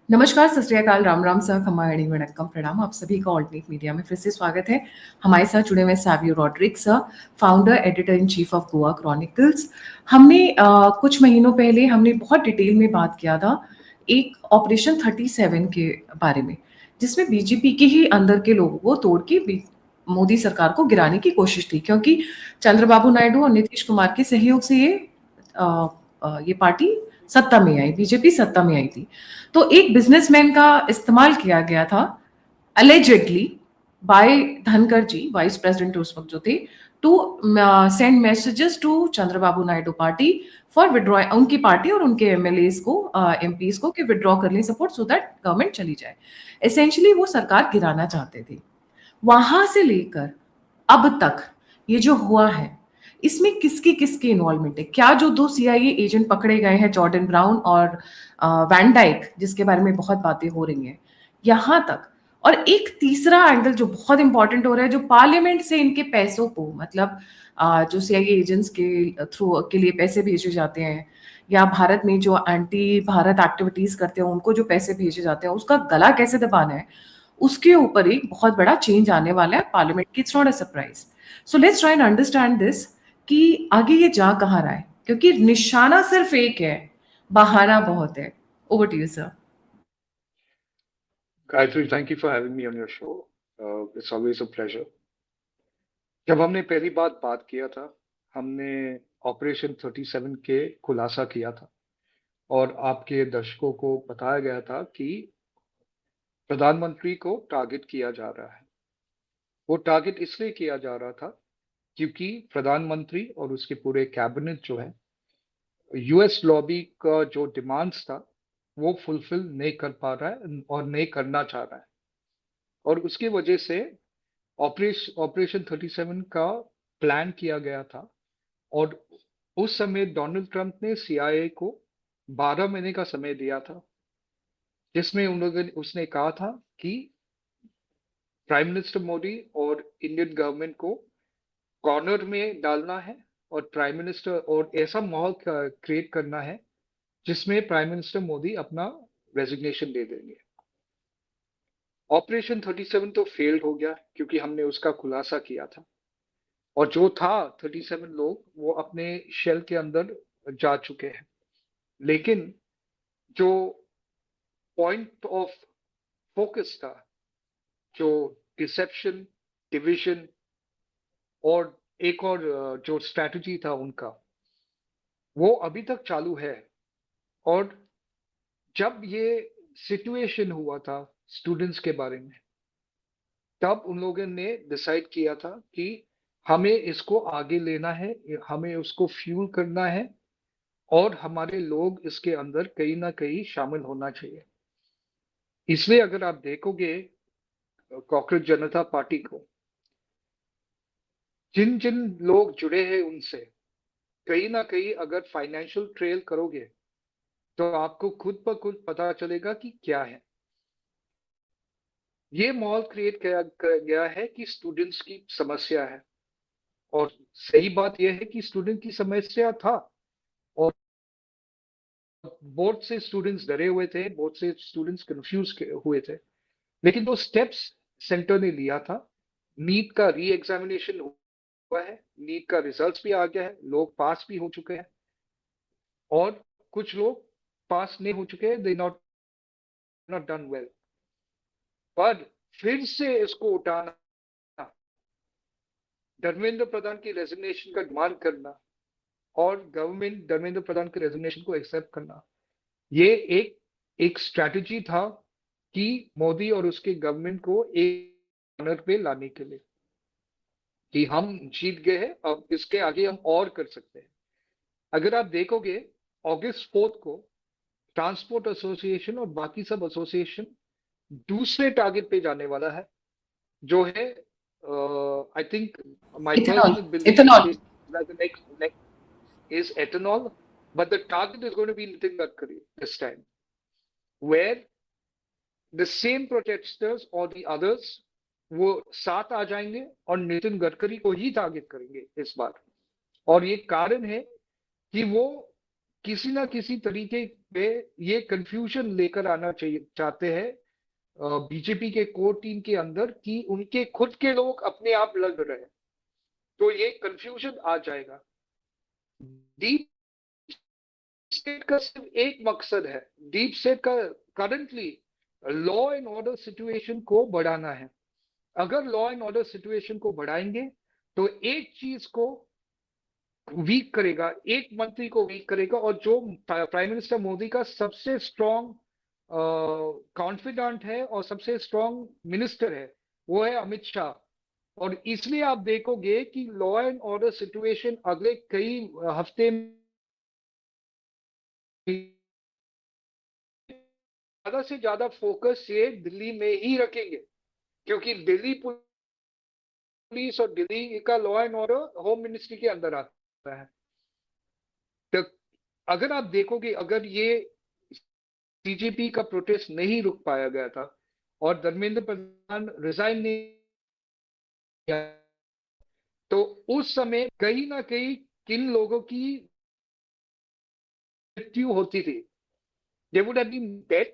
नमस्कार, सत श्री अकाल, राम राम सर, खम्मागणी वणक्कम, प्रणाम। आप सभी का ऑल्टरनेट मीडिया में फिर से स्वागत है। हमारे साथ जुड़े हुए Savio Rodrigues sir, founder editor in chief of Goa chronicles. हमने कुछ महीनों पहले हमने बहुत डिटेल में बात किया था एक ऑपरेशन 37 के बारे में, जिसमें बीजेपी के ही अंदर के लोगों को तोड़ के मोदी सरकार को गिराने की कोशिश थी, क्योंकि चंद्रबाबू नायडू और नीतीश कुमार के सहयोग से ये पार्टी सत्ता में आई, बीजेपी सत्ता में आई थी। तो एक बिजनेसमैन का इस्तेमाल किया गया था अलेजेडली बाय धनकर जी, वाइस प्रेसिडेंट उस वक्त जो थे, to send messages to Chandrababu Naidu party for withdraw, उनकी पार्टी और उनके एमएलएस को, एमपीज को, कि विड्रॉ कर लें सपोर्ट, सो दैट गवर्नमेंट चली जाए। एसेंशियली वो सरकार गिराना चाहते थे। वहां से लेकर अब तक ये जो हुआ है, इसमें किसकी किसकी इन्वॉल्वमेंट है? क्या जो दो सीआईए एजेंट पकड़े गए हैं, जॉर्डन ब्राउन और वैन डाइक, जिसके बारे में बहुत बातें हो रही हैं, यहां तक। और एक तीसरा एंगल जो बहुत इंपॉर्टेंट हो रहा है, जो पार्लियामेंट से इनके पैसों को, मतलब जो सीआईए एजेंट्स के थ्रू के लिए पैसे भेजे जाते हैं, या भारत में जो एंटी भारत एक्टिविटीज करते हैं उनको जो पैसे भेजे जाते हैं, उसका गला कैसे दबाना है, उसके ऊपर एक बहुत बड़ा चेंज आने वाला है पार्लियामेंट की। It's not a surprise. So let's try and understand this, कि आगे ये जा कहाँ रहा है, क्योंकि निशाना सिर्फ एक है, बहाना बहुत है। Over to you sir. Gayatri, thank you for having me on your show. It's always a pleasure. जब हमने पहली बात किया था, हमने ऑपरेशन 37 के खुलासा किया था और आपके दर्शकों को बताया गया था कि प्रधानमंत्री को टारगेट किया जा रहा है। वो टारगेट इसलिए किया जा रहा था क्योंकि प्रधानमंत्री और उसके पूरे कैबिनेट जो है, यूएस लॉबी का जो डिमांड्स था वो फुलफिल नहीं कर पा रहा है और नहीं करना चाह रहा है, और उसकी वजह से ऑपरेशन 37 का प्लान किया गया था। और उस समय डोनाल्ड ट्रंप ने सीआईए को 12 महीने का समय दिया था, जिसमें उसने कहा था कि प्राइम मिनिस्टर मोदी और इंडियन गवर्नमेंट को कॉर्नर में डालना है, और प्राइम मिनिस्टर और ऐसा माहौल क्रिएट करना है जिसमें प्राइम मिनिस्टर मोदी अपना रेजिग्नेशन दे देंगे। ऑपरेशन 37 तो फेल्ड हो गया क्योंकि हमने उसका खुलासा किया था, और जो था 37 लोग वो अपने शेल के अंदर जा चुके हैं। लेकिन जो पॉइंट ऑफ फोकस था, जो डिसेप्शन, डिविजन और एक और जो स्ट्रैटेजी था उनका, वो अभी तक चालू है। और जब ये सिचुएशन हुआ था स्टूडेंट्स के बारे में, तब उन लोगों ने डिसाइड किया था कि हमें इसको आगे लेना है, हमें उसको फ्यूल करना है, और हमारे लोग इसके अंदर कहीं ना कहीं शामिल होना चाहिए। इसलिए अगर आप देखोगे कॉकरोच जनता पार्टी को, जिन जिन लोग जुड़े हैं उनसे कहीं ना कहीं अगर फाइनेंशियल ट्रेल करोगे तो आपको खुद ब खुद पता चलेगा कि क्या है। ये माहौल क्रिएट किया गया है कि स्टूडेंट्स की समस्या है, और सही बात यह है कि स्टूडेंट की समस्या था, और बहुत से स्टूडेंट्स डरे हुए थे, बहुत से स्टूडेंट्स कंफ्यूज हुए थे। लेकिन जो स्टेप्स सेंटर ने लिया था, नीट का री एग्जामिनेशन हुआ है, नीट का रिजल्ट्स भी आ गया है, लोग पास भी हो चुके हैं, और कुछ लोग पास नहीं हो चुके हैं, they not not done well. पर फिर से इसको उठाना, धर्मेंद्र प्रधान की रेजिग्नेशन का डिमांड करना, और गवर्नमेंट धर्मेंद्र प्रधान के रेजिग्नेशन को एक्सेप्ट करना, ये एक एक स्ट्रैटेजी था कि मोदी और उसके गवर्नमेंट को एक कॉर्नर पे लाने के लिए, कि हम जीत गए हैं, अब इसके आगे हम और कर सकते हैं। अगर आप देखोगे अगस्त 4 को ट्रांसपोर्ट एसोसिएशन और बाकी सब एसोसिएशन दूसरे टारगेट पे जाने वाला है, जो है I think my ethanol. Personal believe ethanol. Is that the next is ethanol, but the target is going to be Nitin Gadkari this time, where the same protesters or the others वो साथ आ जाएंगे और नितिन गडकरी को ही target करेंगे इस बार। और ये कारण है कि वो किसी ना किसी तरीके पे ये कंफ्यूजन लेकर आना चाहिए चाहते हैं बीजेपी के कोर टीम के अंदर कि उनके खुद के लोग अपने आप लड़ रहे हैं, तो ये कंफ्यूजन आ जाएगा। डीप स्टेट का सिर्फ एक मकसद है, डीप स्टेट का currently law and order situation को बढ़ाना है। अगर लॉ एंड ऑर्डर सिचुएशन को बढ़ाएंगे तो एक चीज को वीक करेगा, एक मंत्री को वीक करेगा, और जो प्राइम मिनिस्टर मोदी का सबसे स्ट्रॉन्ग कॉन्फिडेंट है और सबसे स्ट्रॉन्ग मिनिस्टर है वो है अमित शाह। और इसलिए आप देखोगे कि लॉ एंड ऑर्डर सिचुएशन अगले कई हफ्ते में ज्यादा से ज्यादा फोकस ये दिल्ली में ही रखेंगे, क्योंकि दिल्ली पुलिस और दिल्ली का law and order home ministry के अंदर आता है। तो अगर आप देखोगे, अगर ये सीजेपी का प्रोटेस्ट नहीं रुक पाया गया था और धर्मेंद्र प्रधान रिजाइन नहीं किया, तो उस समय कहीं ना कहीं किन लोगों की मृत्यु होती थी। They would have been dead,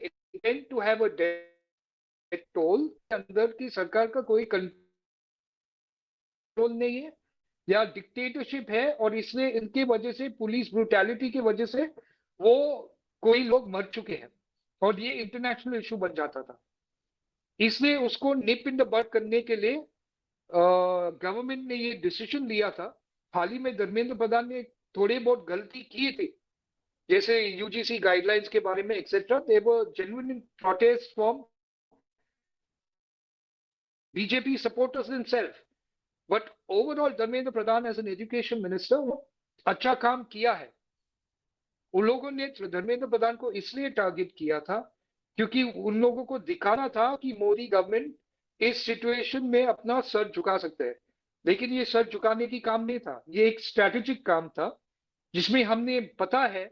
intend to have a death toll. अंदर की सरकार का कोई कंट्रोल नहीं है या डिक्टेटरशिप है, और इसलिए इनके वजह से, पुलिस ब्रूटैलिटी की वजह से वो कोई लोग मर चुके हैं और ये इंटरनेशनल इशू बन जाता था। इसलिए उसको निप इन द बड करने के लिए गवर्नमेंट ने ये डिसीजन लिया था। हाल ही में धर्मेंद्र प्रधान ने थोड़े बहुत गलती की थी, जैसे यूजीसी गाइडलाइंस के बारे में etcetera, they were genuine protest from BJP supporters himself. But overall Dharmendra Pradhan as an education minister वो अच्छा काम किया है। उन लोगों ने धर्मेंद्र प्रधान को इसलिए टारगेट किया था क्योंकि उन लोगों को दिखाना था कि मोदी गवर्नमेंट इस सिचुएशन में अपना सर झुका सकते हैं। लेकिन ये सर झुकाने की काम नहीं था, ये एक स्ट्रैटेजिक काम था जिसमें हमने पता है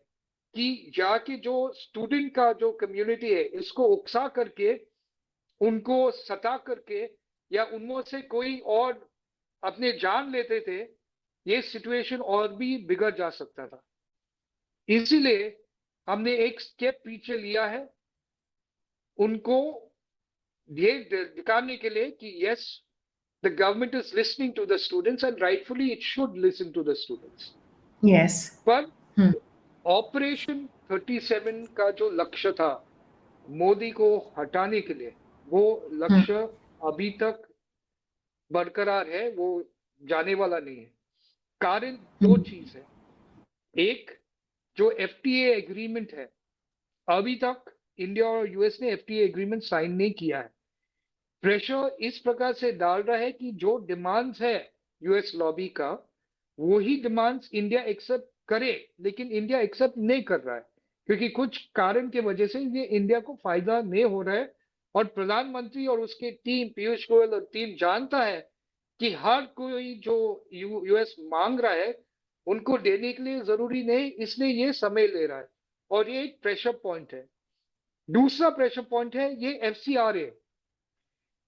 कि यहाँ की जो स्टूडेंट का जो कम्युनिटी है इसको उकसा करके, उनको सता करके, या उनमें से कोई और अपने जान लेते थे, ये सिचुएशन और भी बिगड़ जा सकता था। इसीलिए हमने एक स्टेप पीछे लिया है, उनको ये दिखाने के लिए कि yes, the government is listening to the students and rightfully it should listen to the students. Yes. पर ऑपरेशन 37 का जो लक्ष्य था मोदी को हटाने के लिए, वो लक्ष्य अभी तक बरकरार है, वो जाने वाला नहीं है। कारण दो चीज है। एक, जो एफटीए एग्रीमेंट है, अभी तक इंडिया और यूएस ने एफटीए एग्रीमेंट साइन नहीं किया है। प्रेशर इस प्रकार से डाल रहा है कि जो डिमांड्स है यूएस लॉबी का, वही डिमांड्स इंडिया एक्सेप्ट करे, लेकिन इंडिया एक्सेप्ट नहीं कर रहा है क्योंकि कुछ कारण की वजह से ये इंडिया को फायदा नहीं हो रहा है। और प्रधानमंत्री और उसकी टीम, पीयूष गोयल और टीम जानता है कि हर कोई जो यूएस मांग रहा है उनको देने के लिए जरूरी नहीं, इसलिए ये समय ले रहा है, और ये एक प्रेशर पॉइंट है। दूसरा प्रेशर पॉइंट है ये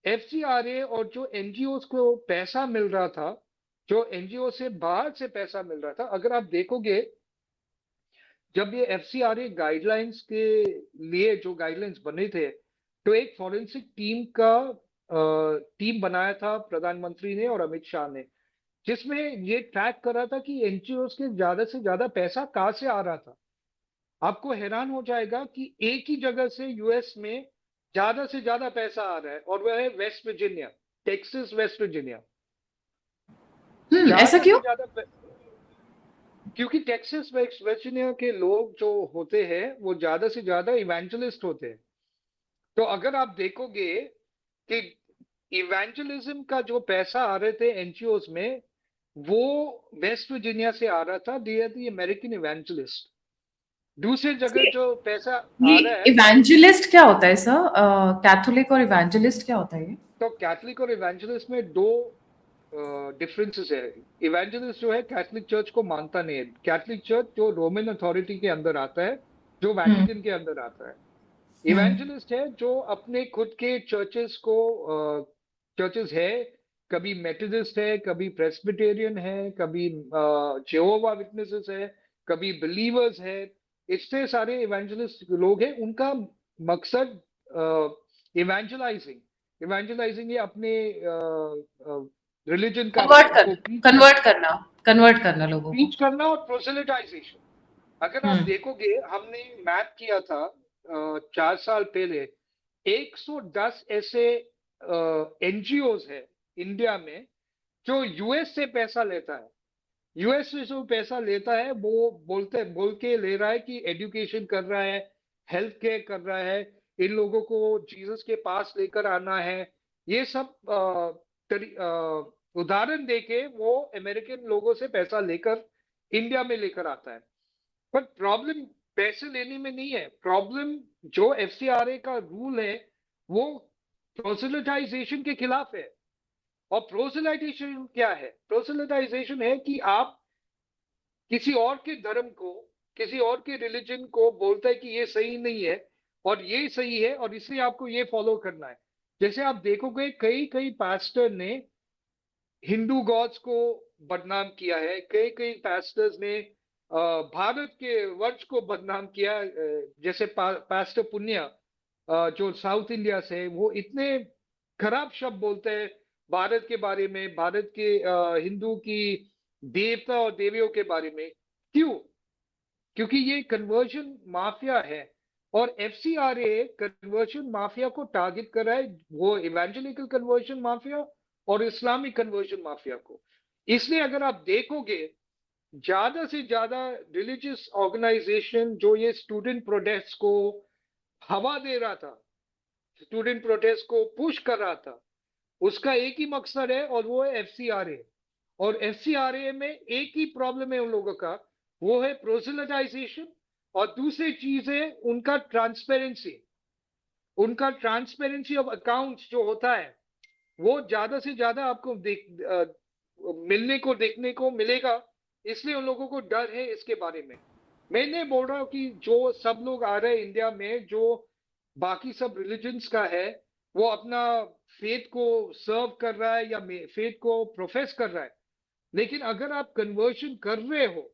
एफसीआरए और जो एनजीओ को पैसा मिल रहा था, जो एनजीओ से बाहर से पैसा मिल रहा था। अगर आप देखोगे, जब ये एफसीआरए गाइडलाइंस के लिए जो गाइडलाइंस बने थे, तो एक फॉरेंसिक टीम बनाया था प्रधानमंत्री ने और अमित शाह ने, जिसमें ये ट्रैक कर रहा था कि एनजीओ के ज्यादा से ज्यादा पैसा कहां से आ रहा था। आपको हैरान हो जाएगा कि एक ही जगह से यूएस में ज्यादा से ज्यादा पैसा आ रहा है, और वह है West Virginia, Texas, West Virginia. ऐसा ज्यादा क्यों? से ज्यादा क्योंकि टेक्सास वेस्ट वर्जीनिया के लोग जो होते हैं वो ज्यादा से ज्यादा इवेंजलिस्ट होते हैं। तो अगर आप देखोगे कि इवेंजलिज्म का जो पैसा आ रहे थे एनजीओ में, वो वेस्ट वर्जीनिया से आ रहा था, they are the American evangelist. दूसरी जगह जो पैसा ये आ रहा है, इवेंजलिस्ट क्या होता है सर? कैथोलिक और इवेंजलिस्ट क्या होता है ये? तो कैथलिक और इवेंजलिस्ट में दो डिफरेंसेस है। इवेंजलिस्ट जो है कैथलिक चर्च को मानता नहीं है। कैथलिक चर्च जो रोमन अथॉरिटी के अंदर आता है, जो वैटिकन के अंदर आता है। इवेंजलिस्ट है जो अपने खुद के चर्चेस है, कभी मेथोडिस्ट है, कभी प्रेस्बिटेरियन है, कभी जेहोवा विटनेसेस है, कभी बिलीवर्स है। इतने सारे इवेंजलिस्ट लोग हैं, उनका मकसद इवेंजलाइजिंग इवेंजलाइजिंग ये अपने रिलीजन का कन्वर्ट को कर प्रीच कन्वर्ट करना, करना कन्वर्ट करना लोगों को। और प्रोसेलिटाइजेशन। अगर आप हम्म। देखोगे, हमने मैप किया था 4 साल पहले, 110 ऐसे एनजीओज है इंडिया में जो यूएस से पैसा लेता है। यूएस से जो पैसा लेता है वो बोल के ले रहा है कि एजुकेशन कर रहा है, हेल्थ केयर कर रहा है, इन लोगों को जीसस के पास लेकर आना है। ये सब उदाहरण देके वो अमेरिकन लोगों से पैसा लेकर इंडिया में लेकर आता है। पर प्रॉब्लम पैसे लेने में नहीं है, प्रॉब्लम जो एफसीआरए का रूल है वो प्रोसेलिटाइजेशन के खिलाफ है। और प्रोसेलिटाइजेशन क्या है? प्रोसेलिटाइजेशन है कि आप किसी और के धर्म को, किसी और के रिलीजन को बोलता है कि ये सही नहीं है और ये सही है और इसलिए आपको ये फॉलो करना है। जैसे आप देखोगे, कई कई पास्टर ने हिंदू गॉड्स को बदनाम किया है, कई कई पास्टर्स ने भारत के वर्च को बदनाम किया। जैसे पास्टर पुन्या जो साउथ इंडिया से है, वो इतने खराब शब्द बोलते हैं भारत के बारे में, भारत के हिंदू की देवता और देवियों के बारे में। क्यों? क्योंकि ये कन्वर्जन माफिया है और एफसीआरए कन्वर्जन माफिया को टारगेट कर रहा है, वो इवेंजेलिकल कन्वर्जन माफिया और इस्लामिक कन्वर्जन माफिया को। इसलिए अगर आप देखोगे, ज्यादा से ज्यादा रिलीजियस ऑर्गेनाइजेशन जो ये स्टूडेंट प्रोटेस्ट को हवा दे रहा था, स्टूडेंट प्रोटेस्ट को पुश कर रहा था, उसका एक ही मकसद है और वो है एफसीआरए। और एफसीआरए में एक ही प्रॉब्लम है उन लोगों का, वो है प्रोसेलिटाइजेशन। और दूसरी चीज है उनका ट्रांसपेरेंसी ऑफ अकाउंट्स जो होता है, वो ज्यादा से ज्यादा आपको मिलने को देखने को मिलेगा। इसलिए उन लोगों को डर है इसके बारे में। मैं नहीं बोल रहा हूँ कि जो सब लोग आ रहे हैं इंडिया में, जो बाकी सब रिलीजन्स का है, वो अपना फेथ को सर्व कर रहा है या फेथ को प्रोफेस कर रहा है। लेकिन अगर आप कन्वर्शन कर रहे हो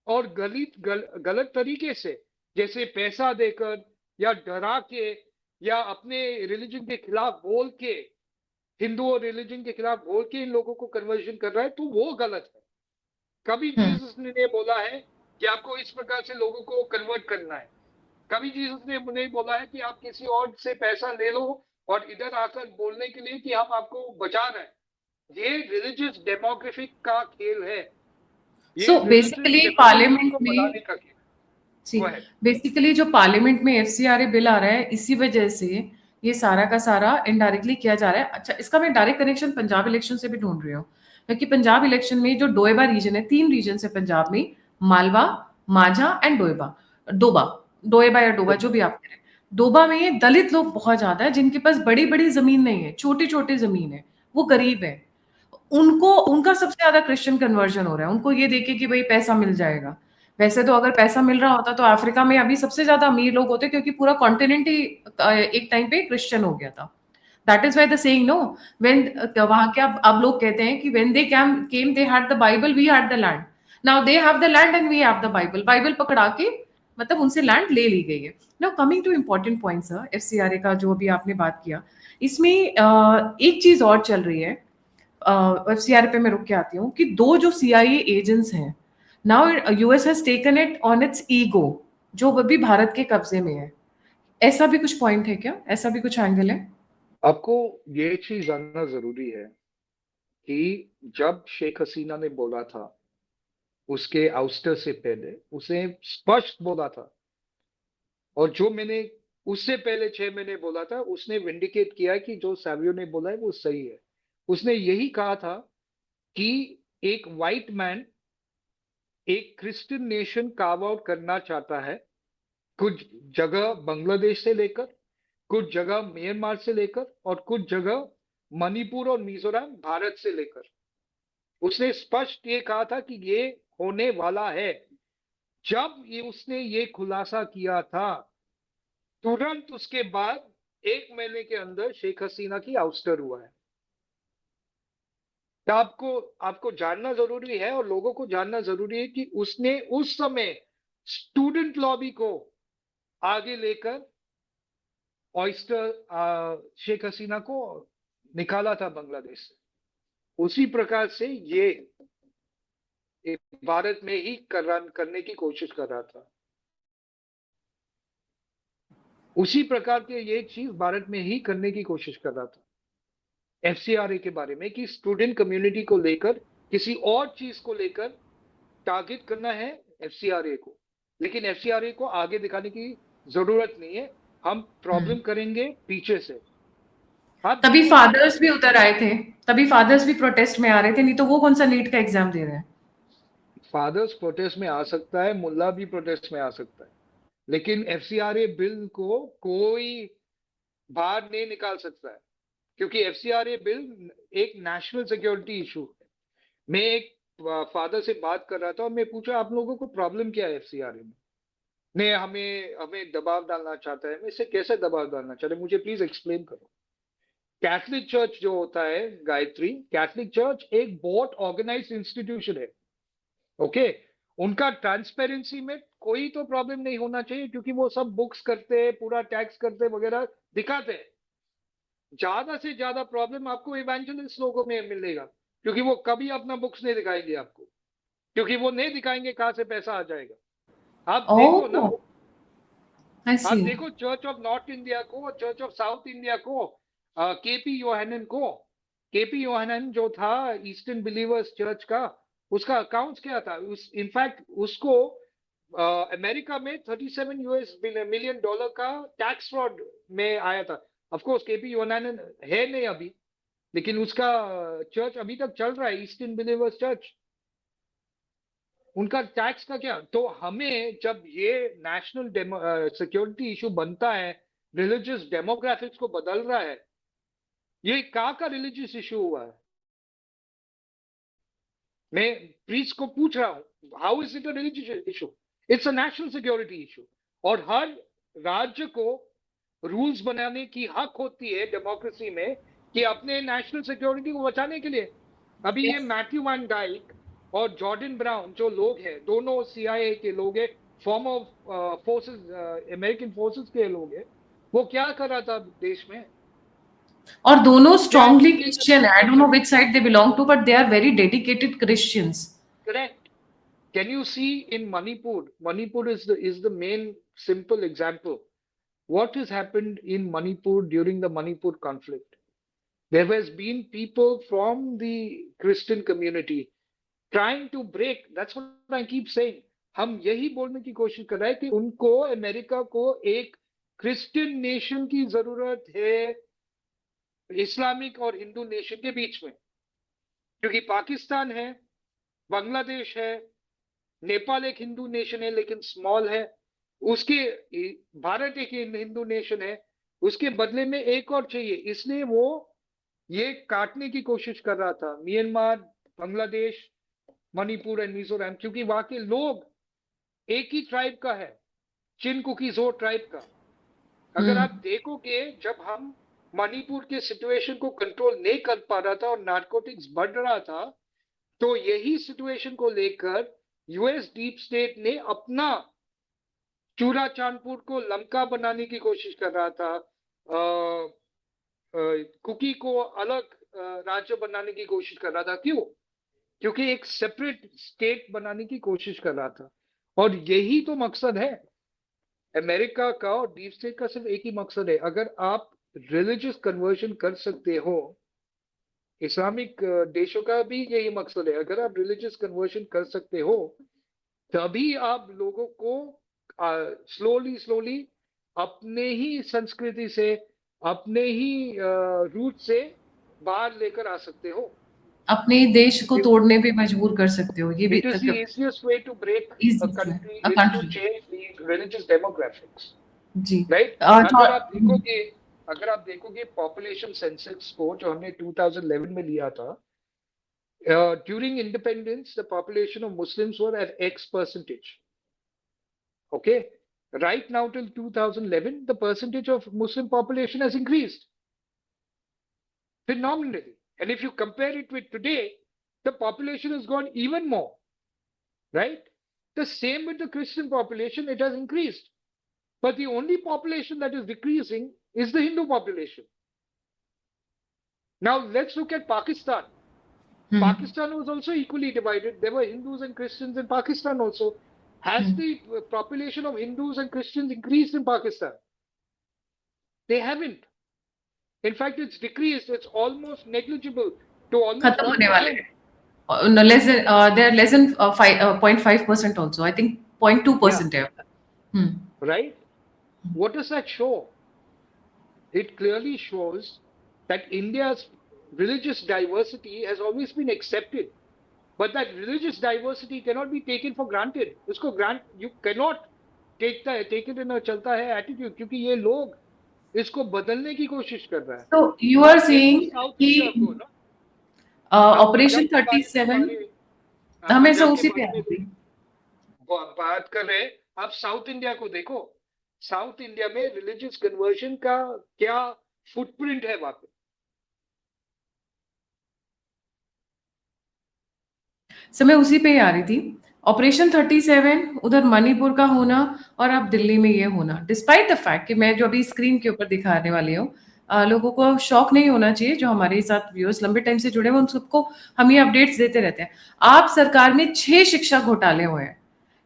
और गलत तरीके से, जैसे पैसा देकर या डरा के या अपने रिलीजन के खिलाफ बोल के, हिंदू और रिलीजन के खिलाफ बोल के इन लोगों को कन्वर्जन कर रहा है, तो वो गलत है। कभी हम्म। जीसस ने बोला है कि आपको इस प्रकार से लोगों को कन्वर्ट करना है। कभी जीसस ने नहीं बोला है कि आप किसी और से पैसा ले लो और इधर आकर बोलने के लिए कि हम आपको बचा रहे हैं। ये रिलीजियस डेमोग्राफिक का खेल है, ये सो रिलीजियस बेसिकली डेमोग्राफी पार्लियामेंट को में बढ़ाने का खेल। सी वो है। बेसिकली जो पार्लियामेंट में एफसीआरए बिल आ रहा है, इसी वजह से ये सारा का सारा इनडायरेक्टली किया जा रहा है। अच्छा, इसका मैं डायरेक्ट कनेक्शन पंजाब इलेक्शन से भी ढूंढ रही हूँ, क्योंकि पंजाब इलेक्शन में जो डोएबा रीजन है, 3 रीजन है पंजाब में, मालवा, माझा एंड डोएबा। डोबा, डोएबा या डोबा, जो भी आप कह रहे हैं। डोबा में दलित लोग बहुत ज्यादा है, जिनके पास बड़ी बड़ी जमीन नहीं है, छोटी छोटी जमीन है, वो गरीब है। उनको, उनका सबसे ज्यादा क्रिश्चियन कन्वर्जन हो रहा है, उनको ये देखे कि भाई पैसा मिल जाएगा। वैसे तो अगर पैसा मिल रहा होता तो अफ्रीका में अभी सबसे ज्यादा अमीर लोग होते, क्योंकि पूरा कॉन्टिनेंट ही एक टाइम पे क्रिश्चियन हो गया था। That is why the saying no, when वहां के अब लोग कहते हैं कि when they came they had the Bible, we had the land. Now they have the land and we have the Bible. Bible पकड़ा के मतलब उनसे लैंड ले ली गई है। Now coming to important point sir, FCRA का जो अभी आपने बात किया, इसमें एक चीज और चल रही है। एफसीआर पे मैं रुक के आती हूँ कि दो जो सीआईए एजेंट्स हैं, now US has taken it on it's ego, जो भी भारत के कब्जे में है। ऐसा भी कुछ पॉइंट है क्या? ऐसा भी कुछ एंगल है? आपको ये चीज जानना जरूरी है कि जब शेख हसीना ने बोला था, उसके आउस्टर से पहले उसे स्पष्ट बोला था, और जो मैंने उससे पहले 6 महीने बोला था, उसने विंडिकेट किया कि जो सैवियो ने बोला है वो सही है। उसने यही कहा था कि एक वाइट मैन एक क्रिश्चियन नेशन कार्व आउट करना चाहता है, कुछ जगह बांग्लादेश से लेकर, कुछ जगह म्यांमार से लेकर, और कुछ जगह मणिपुर और मिजोरम भारत से लेकर। उसने स्पष्ट ये कहा था कि ये होने वाला है। जब ये उसने ये खुलासा किया था, तुरंत उसके बाद 1 महीने के अंदर शेख हसीना की आउस्टर हुआ है। तो आपको जानना जरूरी है और लोगों को जानना जरूरी है कि उसने उस समय स्टूडेंट लॉबी को आगे लेकर ऑयस्टर शेख हसीना को निकाला था बांग्लादेश से। उसी प्रकार से ये भारत में ही करने की कोशिश कर रहा था। उसी प्रकार के ये चीज भारत में ही करने की कोशिश कर रहा था एफसीआरए के बारे में, कि स्टूडेंट कम्युनिटी को लेकर किसी और चीज को लेकर टारगेट करना है एफसीआरए को। लेकिन एफसीआरए को आगे दिखाने की जरूरत नहीं है, हम प्रॉब्लम करेंगे पीछे से। आप तभी देखो ना, फादर्स भी उतर आए थे, तभी फादर्स भी प्रोटेस्ट में आ रहे थे, नहीं तो वो कौन सा नीट का एग्जाम दे रहे हैं। फादर्स प्रोटेस्ट में आ सकता है, मुल्ला भी प्रोटेस्ट में आ सकता है, लेकिन एफसीआरए बिल को कोई बाहर नहीं निकाल सकता है, क्योंकि एफसीआरए बिल एक नेशनल सिक्योरिटी इशू है। मैं एक फादर से बात कर रहा था और मैं पूछा, आप लोगों को प्रॉब्लम क्या है एफसीआरए में? ने हमें हमें दबाव डालना चाहता है। मैं इसे कैसे दबाव डालना चाहता है, मुझे प्लीज एक्सप्लेन करो। कैथलिक चर्च जो होता है, गायत्री कैथलिक चर्च एक बहुत ऑर्गेनाइज्ड इंस्टीट्यूशन है। ओके, उनका ट्रांसपेरेंसी में कोई तो प्रॉब्लम नहीं होना चाहिए, क्योंकि वो सब बुक्स करते हैं, पूरा टैक्स करते वगैरह दिखाते हैं। ज्यादा से ज्यादा प्रॉब्लम आपको इवेंजलिस्ट लोगों में मिलेगा, क्योंकि वो कभी अपना बुक्स नहीं दिखाएंगे आपको, क्योंकि वो नहीं दिखाएंगे कहां से पैसा आ जाएगा। आप देखो ना, ओह, आई आप सी। देखो चर्च ऑफ नॉर्थ इंडिया को, चर्च ऑफ साउथ इंडिया को, केपी योहानन को। केपी योहानन जो था ईस्टर्न बिलीवर्स चर्च का, उसका अकाउंट क्या था? इनफैक्ट उसको अमेरिका में 37 यूएस मिलियन डॉलर का टैक्स फ्रॉड में आया था। ऑफ कोर्स केपी योहानन है नहीं अभी, लेकिन उसका चर्च अभी तक चल रहा है, ईस्टर्न बिलीवर्स चर्च। उनका टैक्स का क्या? तो हमें जब ये नेशनल सिक्योरिटी इशू बनता है, रिलीजियस डेमोग्राफिक्स को बदल रहा है, ये कहाँ का रिलीजियस इशू हुआ है? मैं प्रीस्ट को पूछ रहा हूं, how is it a religious issue? It's a national security issue. और हर राज्य को रूल्स बनाने की हक होती है डेमोक्रेसी में, कि अपने नेशनल सिक्योरिटी को बचाने के लिए। अभी ये मैथ्यू वैन डाइक और जॉर्डन ब्राउन जो लोग हैं, दोनों सीआईए के लोग हैं, फॉर्मर फोर्सेस, अमेरिकन फोर्सेस के लोग हैं। वो क्या कर रहा था देश में? और दोनों क्या स्ट्रांगली एजुकेशन क्रिश्चियन है, I don't know system? Which side they belong to, but they are very dedicated Christians. Correct. Can you see in Manipur? Manipur is the main simple example. What has happened in Manipur during the Manipur conflict? There has been people from the Christian community trying to break. That's what I keep saying. हम यही बोलने की कोशिश कर रहे हैं कि उनको, अमेरिका को, एक क्रिश्चियन नेशन की जरूरत है इस्लामिक और हिंदू नेशन के बीच में। क्योंकि पाकिस्तान है, बांग्लादेश है, नेपाल एक हिंदू नेशन है लेकिन स्मॉल है, उसके भारत एक हिंदू नेशन है, उसके बदले में एक और चाहिए। इसलिए वो ये काटने की कोशिश कर रहा था म्यांमार, बांग्लादेश, मणिपुर एंड मिजोरम, क्योंकि वहां के लोग एक ही ट्राइब का है, चिनकुकी-ज़ो ट्राइब का। अगर आप देखोगे, जब हम मणिपुर के सिचुएशन को कंट्रोल नहीं कर पा रहा था और नार्कोटिक्स बढ़ रहा था, तो यही सिचुएशन को लेकर यूएस डीप स्टेट ने अपना चूरा चांदपुर को लंका बनाने की कोशिश कर रहा था, कुकी को अलग राज्य बनाने की कोशिश कर रहा था। क्यों? क्योंकि एक सेपरेट स्टेट बनाने की कोशिश कर रहा था। और यही तो मकसद है अमेरिका का और डीप स्टेट का। सिर्फ एक ही मकसद है, अगर आप रिलीजियस कन्वर्शन कर सकते हो, इस्लामिक देशों का भी यही मकसद है, अगर आप रिलीजियस कन्वर्शन कर सकते हो, तभी आप लोगों को स्लोली स्लोली अपने ही संस्कृति से, अपने ही रूट से बाहर लेकर आ सकते हो। अपने देश को तोड़ने पे मजबूर कर सकते हो, ये भी इट इज द तक easiest way to break a easiest way, country a is to country। change the religious demographics, जी। right? अगर आप हम्म। देखोगे, अगर आप देखोगे पॉपुलेशन सेंसस को जो हमने 2011 में लिया था, during independence the population of Muslims were at X percentage. Okay, right now till 2011 the percentage of Muslim population has increased phenomenally. And if you compare it with today, the population has gone even more, right? The same with the Christian population, it has increased. But the only population that is decreasing is the Hindu population. Now let's look at Pakistan. Pakistan was also equally divided. There were Hindus and Christians in Pakistan also. Has the population of Hindus and Christians increased in Pakistan? They haven't. In fact, it's decreased. It's almost negligible to almost खत्म होने वाले 1%. हैं. No, less than they are less than 0.5% also. I think 0.2% है. Right? What does that show? It clearly shows that India's religious diversity has always been accepted, but that religious diversity cannot be taken for granted. उसको you cannot take it in a चलता है attitude, क्योंकि ये लोग इसको बदलने की कोशिश कर रहा है. So you are saying south कि इंडिया को ना ऑपरेशन 37 हमें से उसी पे आ रही थी. बात कर रहे हैं. आप साउथ इंडिया को देखो. साउथ इंडिया में रिलीजियस कन्वर्जन का क्या फुटप्रिंट है वहां पे. समय उसी पे ही आ रही थी. ऑपरेशन 37 उधर मणिपुर का होना और अब दिल्ली में ये होना, डिस्पाइट द फैक्ट कि मैं जो अभी स्क्रीन के ऊपर दिखाने वाली हूँ, लोगों को शौक नहीं होना चाहिए. जो हमारे साथ व्यूअर्स लंबे टाइम से जुड़े हुए उन सबको हम ये अपडेट्स देते रहते हैं. आप सरकार में 6 शिक्षा घोटाले हुए हैं,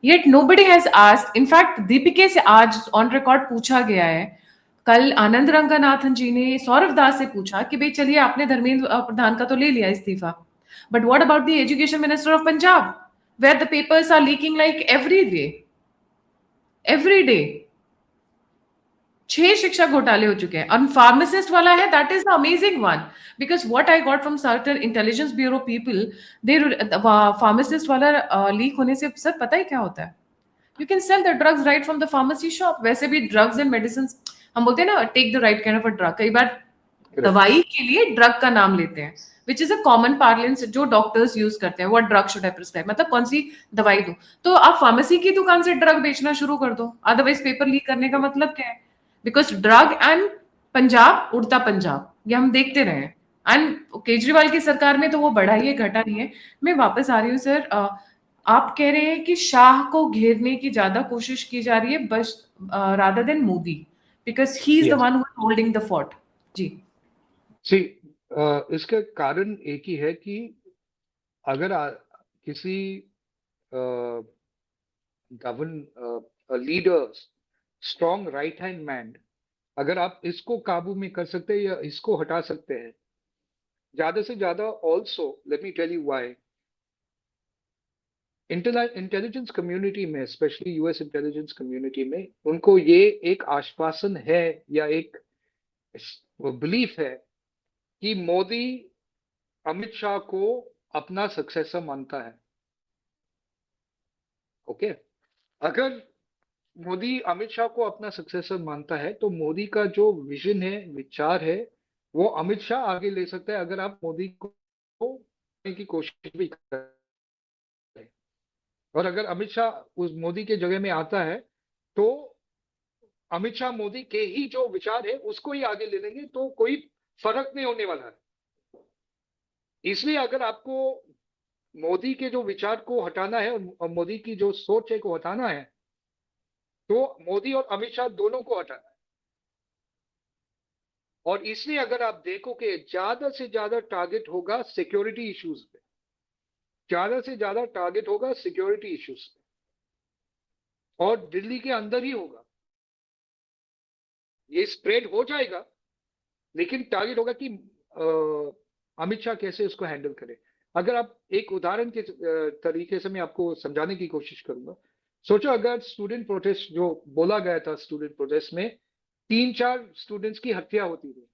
yet nobody has asked. In fact दीपिके से आज ऑन रिकॉर्ड पूछा गया है. कल आनंद रंगनाथन जी ने सौरभ दास से पूछा कि भाई चलिए आपने धर्मेंद्र प्रधान का तो ले लिया इस्तीफा, but what about the education minister of Punjab, where the papers are leaking like every day. 6 शिक्षा घोटाले हो चुके हैं. और फार्मासिस्ट वाला है, that is the amazing one, because what I got from certain intelligence bureau people, they pharmacist वाला leak होने से सर पता ही क्या होता है, you can sell the drugs right from the pharmacy shop. वैसे भी drugs and medicines हम बोलते हैं ना, take the right kind of a drug. कई बार दवाई के लिए ड्रग का नाम लेते हैं, which is a common parlance जो डॉक्टर्स यूज करते हैं. What drug should I prescribe, मतलब कौन सी दवाई दूं. तो आप फार्मेसी की दुकान से ड्रग बेचना शुरू कर दो, अदरवाइज पेपर लीक करने का मतलब क्या है. बिकॉज ड्रग एंड पंजाब उड़ता पंजाब ये हम देखते रहे हैं. एंड केजरीवाल की सरकार में तो वो बढ़ा ही है, घटा नहीं है. मैं वापस आ रही हूँ सर. आप कह रहे हैं कि शाह को घेरने की ज्यादा कोशिश की जा रही है बस rather than Modi, because he is the one who is holding the fort. जी. सी इसका कारण एक ही है कि अगर किसी leader, strong right hand man, अगर आप इसको काबू में कर सकते हैं या इसको हटा सकते हैं ज्यादा से ज्यादा. Also let me tell you why. Intelligence community में, स्पेशली यूएस इंटेलिजेंस कम्युनिटी में, उनको ये एक आश्वासन है या एक बिलीफ है कि मोदी अमित शाह को अपना सक्सेसर मानता है. ओके, अगर मोदी अमित शाह को अपना सक्सेसर मानता है तो मोदी का जो विजन है, विचार है, वो अमित शाह आगे ले सकता है. अगर आप मोदी को करने की कोशिश भी करें, और अगर अमित शाह उस मोदी के जगह में आता है तो अमित शाह मोदी के ही जो विचार है उसको ही आगे ले लेंगे, तो कोई फर्क नहीं होने वाला है. इसलिए अगर आपको मोदी के जो विचार को हटाना है और मोदी की जो सोच है को हटाना है, तो मोदी और अमित शाह दोनों को हटाना है. और इसलिए अगर आप देखो कि ज्यादा से ज्यादा टारगेट होगा सिक्योरिटी इश्यूज पे, ज्यादा से ज्यादा टारगेट होगा सिक्योरिटी इश्यूज पे, और दिल्ली के अंदर ही होगा. ये स्प्रेड हो जाएगा लेकिन टारगेट होगा कि अमित शाह कैसे उसको हैंडल करे. अगर आप एक उदाहरण के तरीके से मैं आपको समझाने की कोशिश करूंगा. सोचो अगर स्टूडेंट प्रोटेस्ट जो बोला गया था, स्टूडेंट प्रोटेस्ट में 3-4 स्टूडेंट्स की हत्या होती थी,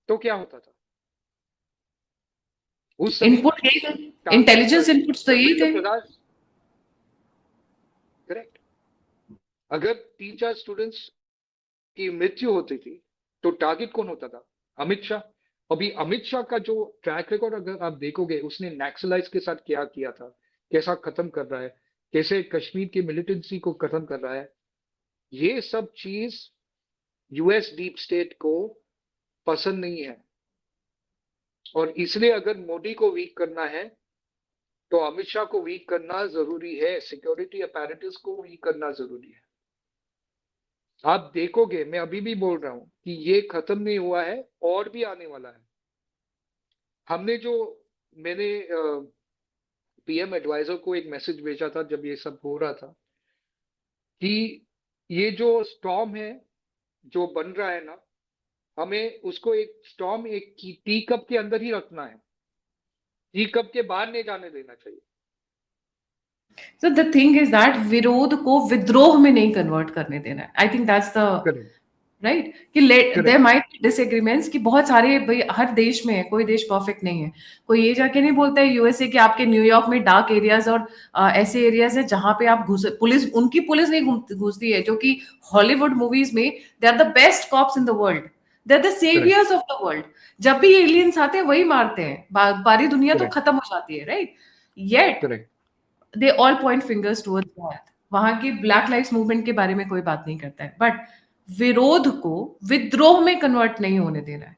तो क्या होता था उस समय? इनपुट यही थे, इंटेलिजेंस इनपुट्स तो यही थे. करेक्ट. अगर 3-4 स्टूडेंट्स की मृत्यु होती थी तो टारगेट कौन होता था? अमित शाह. अभी अमित शाह का जो ट्रैक रिकॉर्ड अगर आप देखोगे, उसने नक्सलाइट्स के साथ क्या किया था, कैसा खत्म कर रहा है, कैसे कश्मीर की मिलिटेंसी को खत्म कर रहा है, ये सब चीज यूएस डीप स्टेट को पसंद नहीं है, और इसलिए अगर मोदी को वीक करना है तो अमित शाह को वीक करना जरूरी है, सिक्योरिटी अपैरेटस को वीक करना जरूरी है। आप देखोगे, मैं अभी भी बोल रहा हूं कि ये खत्म नहीं हुआ है और भी आने वाला है। हमने जो मैंने पीएम एडवाइजर को एक मैसेज भेजा था जब ये सब हो रहा था कि ये जो स्टॉर्म है जो बन रहा है ना, हमें उसको एक स्टॉर्म एक टी कप के अंदर ही रखना है, टी कप के बाहर नहीं जाने देना चाहिए। So the thing is that विरोध को विद्रोह में नहीं कन्वर्ट करने देना है। I think that's the correct, right कि there correct, might be disagreements कि बहुत सारे भाई हर देश में है, कोई देश परफेक्ट नहीं है। कोई ये जाके नहीं बोलता है यूएसए कि आपके न्यूयॉर्क में डार्क एरियाज और ऐसे एरियाज है जहां पे आप घुस पुलिस उनकी पुलिस नहीं घुसती है, जो कि हॉलीवुड मूवीज में they are the best cops in the world, they are the correct, saviours of the world. जब भी एलियंस आते हैं वही मारते हैं, बारी दुनिया तो करेक्ट, खत्म हो जाती है, right? Yet correct. They all point fingers towards Bharat. वहां की ब्लैक लाइव्स मूवमेंट के बारे में कोई बात नहीं करता है, बट विरोध को विद्रोह में कन्वर्ट नहीं होने देना है।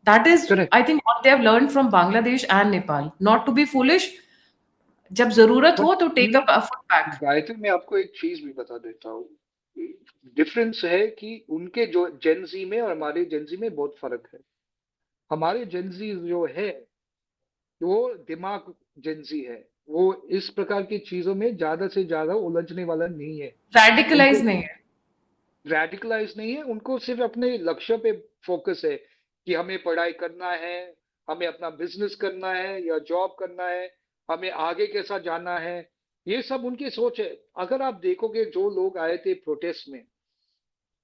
That is correct. I think what they have learn from Bangladesh and Nepal, not to be foolish. जब जरूरत बट हो तो take up foot back. Gayatri, मैं आपको एक चीज भी बता देता हूँ। डिफरेंस है कि उनके जो जेनजी में और हमारे जेनजी में बहुत फर्क है। हमारे जेनजी जो है वो दिमाग जेनजी है, वो इस प्रकार की चीजों में ज्यादा से ज्यादा उलझने वाला नहीं है। रेडिकलाइज उनको नहीं है। रेडिकलाइज नहीं है, उनको सिर्फ अपने लक्ष्य पे फोकस है कि हमें पढ़ाई करना है, हमें अपना बिजनेस करना है या जॉब करना है, हमें आगे कैसा जाना है। ये सब उनकी सोच है। अगर आप देखोगे जो लोग आए थे प्रोटेस्ट में,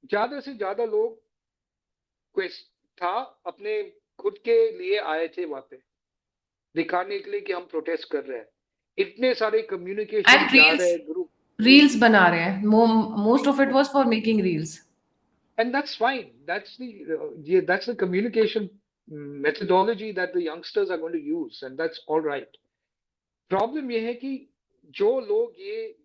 ज्यादा से ज्यादा लोग क्वेस्ट था अपने खुद के लिए आए थे वहां पे, दिखाने के लिए कि हम प्रोटेस्ट कर रहे हैं। इतने सारे कम्युनिकेशन एंड जा रील्स, रहे हैं ग्रुप, रील्स बना रहे हैं। Most of it was for making reels. and that's fine. That's the yeah, that's the communication methodology that the youngsters are going to use, and that's all right. Problem ये है कि जो लोग ये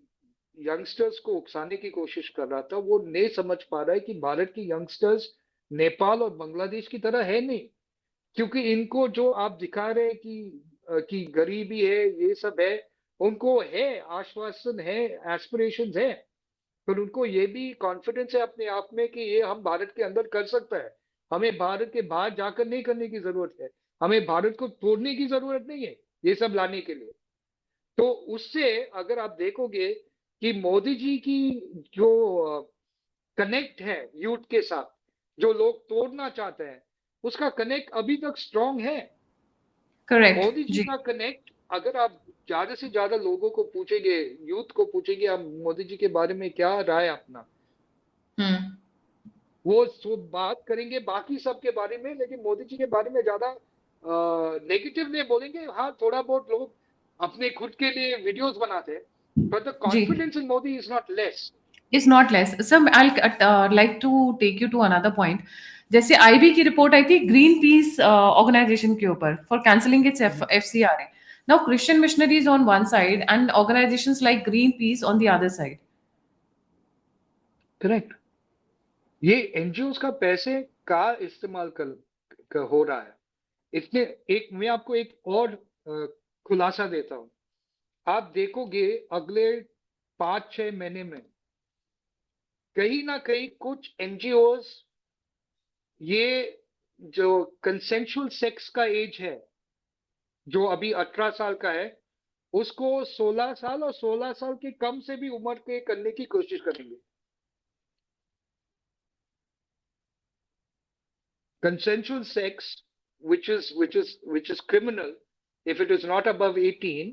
youngsters को उकसाने की कोशिश कर रहा था वो नहीं समझ पा रहा है कि भारत की यंगस्टर्स नेपाल और बांग्लादेश की तरह है नहीं। क्योंकि इनको जो आप दिखा रहे हैं कि गरीबी है, ये सब है, उनको है, आश्वासन है, एस्पिरेशंस है, पर उनको ये भी कॉन्फिडेंस है अपने आप में कि ये हम भारत के अंदर कर सकता है। हमें भारत के बाहर जाकर नहीं करने की जरूरत है, हमें भारत को तोड़ने की जरूरत नहीं है ये सब लाने के लिए। तो उससे अगर आप देखोगे कि मोदी जी की जो कनेक्ट है यूथ के साथ, जो लोग तोड़ना चाहते हैं, उसका कनेक्ट अभी तक स्ट्रांग है। मोदी करेक्ट जी जी। का कनेक्ट, अगर आप ज्यादा से ज्यादा लोगों को पूछेंगे, यूथ को पूछेंगे हम मोदी जी के बारे में क्या राय है अपना, हम्म। वो बात करेंगे बाकी सब के बारे में, लेकिन मोदी जी के बारे में ज्यादा नेगेटिव नहीं बोलेंगे। हाँ, थोड़ा बहुत लोग अपने खुद के लिए वीडियोस बनाते हैं, but the ji, confidence in Modi is not less. Is not less. Sir I like to take you to another point. जैसे आईबी की रिपोर्ट आई थी ग्रीन पीस ऑर्गेनाइजेशन के ऊपर for cancelling its FCRA. Now Christian missionaries on one side and organisations like Greenpeace on the other side. Correct. ये NGO का पैसे का इस्तेमाल हो रहा है। इसमें एक मैं आपको एक और खुलासा देता हूं। आप देखोगे अगले 5-6 महीने में कहीं ना कहीं कुछ एनजीओज, ये जो कंसेंशुअल सेक्स का एज है, जो अभी 18 साल का है, उसको 16 साल और 16 साल के कम से भी उम्र के करने की कोशिश करेंगे। Consensual sex, which is criminal if it is not above 18,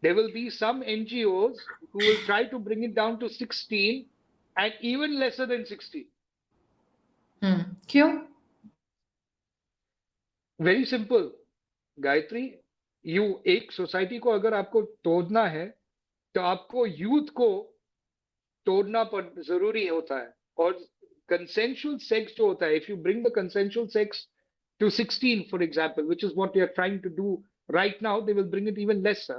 there will be some NGOs who will try to bring it down to 16 and even lesser than 16. क्यों? Very simple, Gayatri. एक सोसाइटी को अगर आपको तोड़ना है तो आपको यूथ को तोड़ना जरूरी होता है। और कंसेंशुअल सेक्स जो होता है, if you bring the consensual sex to 16, for example, which is what they are trying to do right now, they will bring it even lesser.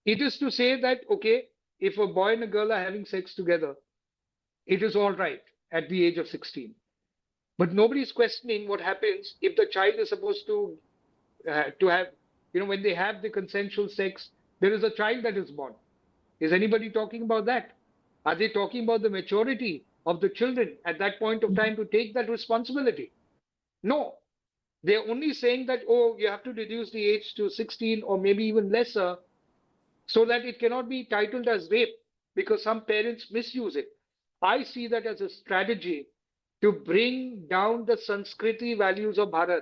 It is to say that, okay, if a boy and a girl are having sex together, it is all right at the age of 16. But nobody is questioning what happens if the child is supposed to have, when they have the consensual sex, there is a child that is born. Is anybody talking about that? Are they talking about the maturity of the children at that point of time to take that responsibility? No. They're only saying that, oh, you have to reduce the age to 16 or maybe even lesser so that it cannot be titled as rape because some parents misuse it. I see that as a strategy to bring down the Sanskriti values of Bharat.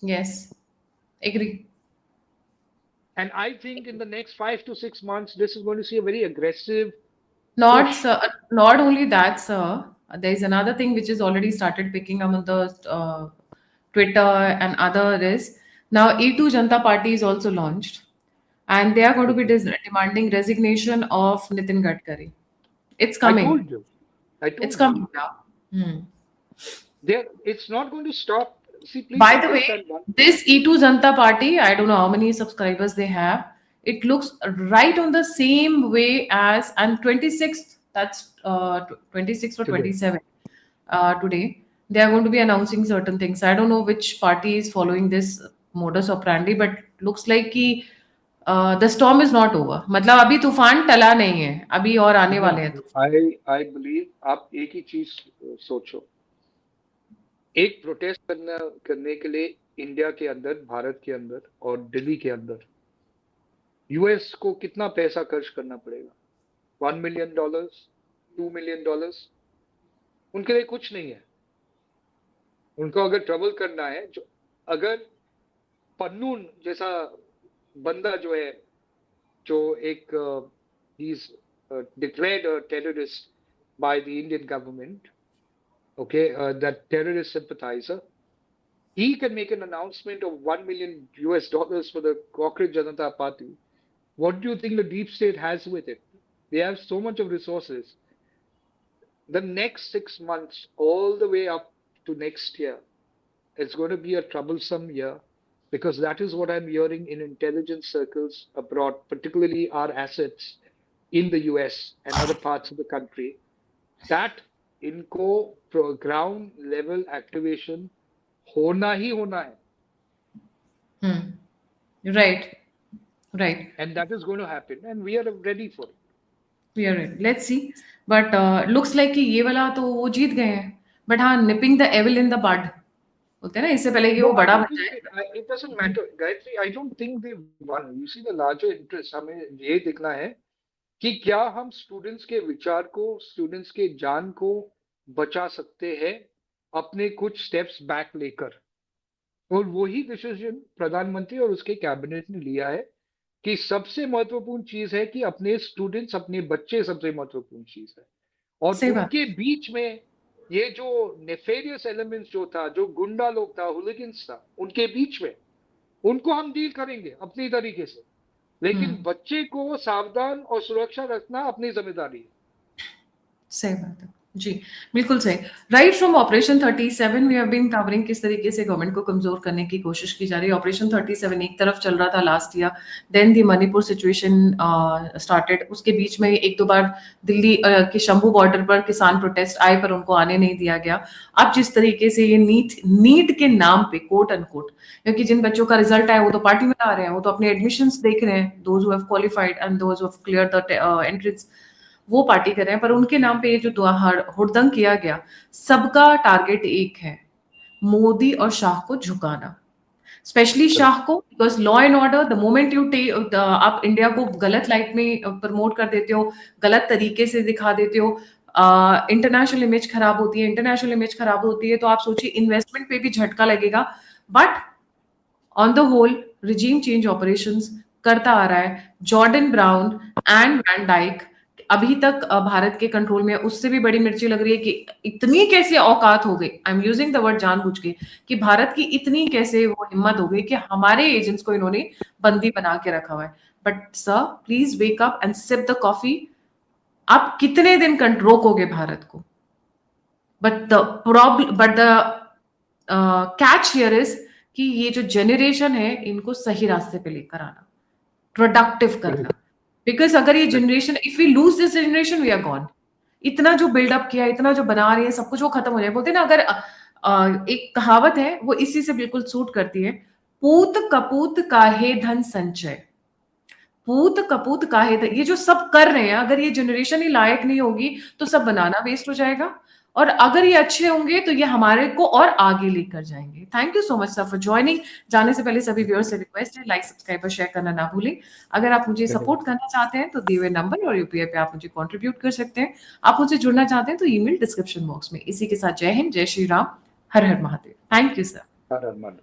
Yes, agree. And I think in the next 5 to 6 months, this is going to see a very aggressive Not push. sir, not only that, sir. There is another thing which is already started picking up on the Twitter and other is now E2 Janata Party is also launched, and they are going to be Okay. demanding resignation of Nitin Gadkari. It's I coming. told you. I It's told you. coming now. Hmm. It's not going to stop. See, please By the way, understand one thing. this E2 Janata Party, I don't know how many subscribers they have. It looks right on the same way as, and 26th, that's 26th or Today. 27th today, they are going to be announcing certain things. I don't know which party is following this modus operandi, but looks like कि the storm is not over. मतलब अभी तूफान टला नहीं है, अभी और आने वाले हैं नहीं, तूफान. I believe आप एक ही चीज सोचो. एक प्रोटेस्ट करने के लिए इंडिया के अंदर, भारत के अंदर और दिल्ली के अंदर यूएस को कितना पैसा खर्च करना पड़ेगा? $1 million, $2 million? उनके लिए कुछ नहीं है. उनको अगर ट्रबल करना है, अगर पन्नून जैसा बंदा जो है, जो एक declared a terrorist by the Indian government, okay, that terrorist sympathizer, he can make an announcement of $1 million for the Cockroach Janata Party. What do you think the deep state has with it? They have so much of resources. The next 6 months, all the way up to next year, it's going to be a troublesome year because that is what I'm hearing in intelligence circles abroad, particularly our assets in the US and other parts of the country, that इनको ground level activation होना ही होना है. Right, right. And that is going to happen and we are ready for it. We are in. Let's see. But looks like कि ये वाला तो वो जीत गए हैं. But हाँ, nipping the evil in the bud. बोलते हैं ना, इससे पहले कि वो No, I बड़ा don't बन think जाए. it doesn't matter. Gayatri, I don't think they won. You see, the larger interest हमें ये देखना है कि क्या हम स्टूडेंट्स के विचार को, स्टूडेंट्स के जान को बचा सकते हैं अपने कुछ स्टेप्स बैक लेकर. और वही डिसीजन प्रधानमंत्री और उसके कैबिनेट ने लिया है कि सबसे महत्वपूर्ण चीज है कि अपने स्टूडेंट्स, अपने बच्चे सबसे महत्वपूर्ण चीज है. और सही बात. उनके बीच में ये जो नेफेरियस एलिमेंट्स जो था, जो गुंडा लोग था, हुलिगन्स था, उनके बीच में उनको हम डील करेंगे अपनी तरीके से, लेकिन बच्चे को सावधान और सुरक्षा रखना अपनी जिम्मेदारी है. सही बात है जी, बिल्कुल सही. Right from operation 37 we have been covering किस तरीके से गवर्नमेंट को कमजोर करने की कोशिश की जा रही है. ऑपरेशन 37 एक तरफ चल रहा था लास्ट ईयर, देन दी मणिपुर सिचुएशन स्टार्टेड. उसके बीच में एक दो बार दिल्ली के शंभू बॉर्डर पर किसान प्रोटेस्ट आए पर उनको आने नहीं दिया गया. अब जिस तरीके से ये नीट के नाम पे कोट अनकोट, क्योंकि जिन बच्चों का रिजल्ट आया वो तो पार्टी में आ रहे हैं, वो तो अपने एडमिशंस देख रहे हैं, those who have qualified and those who have cleared the entrance, वो पार्टी कर रहे हैं. पर उनके नाम पे ये जो हुड़दंग किया गया, सबका टारगेट एक है, मोदी और शाह को झुकाना. स्पेशली शाह को, because law and order, the moment you take, आप इंडिया को गलत लाइट में प्रमोट कर देते हो, गलत तरीके से दिखा देते हो, इंटरनेशनल इमेज खराब होती है. इंटरनेशनल इमेज खराब होती है तो आप सोचिए इन्वेस्टमेंट पे भी झटका लगेगा. But on the whole regime change operations करता आ रहा है. Jordan Brown and Van Dyke अभी तक भारत के कंट्रोल में, उससे भी बड़ी मिर्ची लग रही है कि इतनी कैसे औकात हो गई, I am using the word जानबूझ के, कि भारत की इतनी कैसे वो हिम्मत हो गई कि हमारे एजेंट्स को इन्होंने बंदी बना के रखा हुआ है. But sir please wake up and sip the coffee. आप कितने दिन रोकोगे भारत को? But the catch here is कि ये जो जनरेशन है इनको सही रास्ते पे लेकर आना, प्रोडक्टिव करना. बिकॉज अगर ये generation, if we lose this generation we are gone. इतना जो बिल्डअप किया, इतना जो बना रही है सब कुछ, वो खत्म हो जाए. बोलते हैं ना, अगर एक कहावत है, वो इसी से बिल्कुल सूट करती है। पूत कपूत काहे धन संचय, पूत कपूत काहे धन, ये जो सब कर रहे हैं, अगर ये जनरेशन ही लायक नहीं होगी तो सब बनाना वेस्ट हो जाएगा, और अगर ये अच्छे होंगे तो ये हमारे को और आगे लेकर जाएंगे। Thank you so much sir for joining. जाने से पहले सभी व्यूअर्स से रिक्वेस्ट है, लाइक सब्सक्राइब और शेयर करना ना भूलें। अगर आप मुझे सपोर्ट करना चाहते हैं तो दिए हुए नंबर और यूपीआई पे आप मुझे कंट्रीब्यूट कर सकते हैं। आप मुझसे जुड़ना चाहते हैं तो ईमेल डिस्क्रिप्शन बॉक्स में। इसी के साथ जय हिंद, जय श्री राम, हर हर महादेव। Thank you sir. हर हर महादेव।